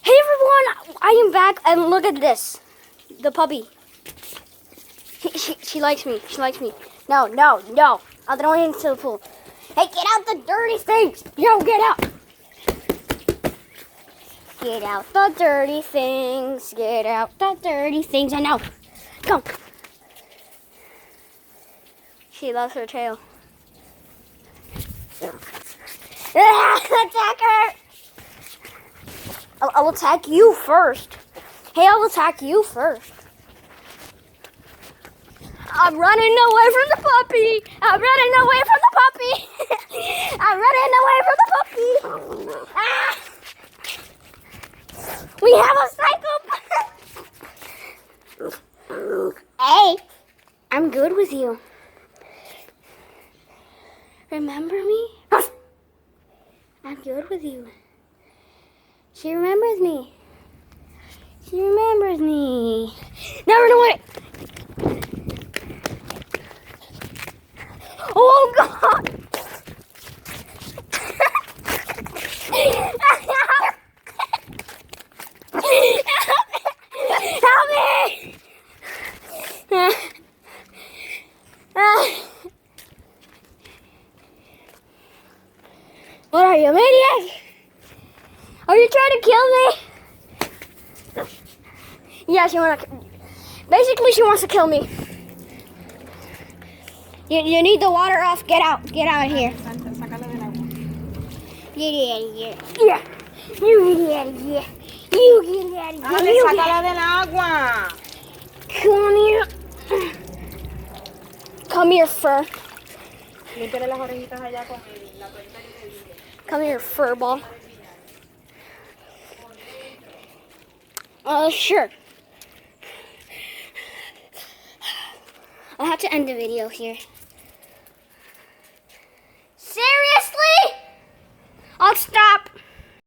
Hey everyone, I am back and look at this. The puppy. She likes me. She likes me. No. I'll throw it into the pool. Hey, get out the dirty things. Yo, get out. Get out the dirty things. Get out the dirty things. I know. Come. She loves her tail. Attack her. I'll attack you first. Hey, I'll attack you first. I'm running away from the puppy. I'm running away from the puppy. I'm running away from the puppy. Ah! We have a psycho. Hey, I'm good with you. Remember me? I'm good with you. She remembers me. She remembers me. Now run away. Oh God! Help me! What are you, maniac? Are you trying to kill me? Yeah, basically she wants to kill me. You need the water off. Get out. Get out of here. Get out of here. Yeah. You get out of here. You get out of here. Dale, sácala del agua. Come here. Come here, fur. Límpiale las orejitas allá con la toallita que te dije. Come here, fur ball. Sure. I'll have to end the video here.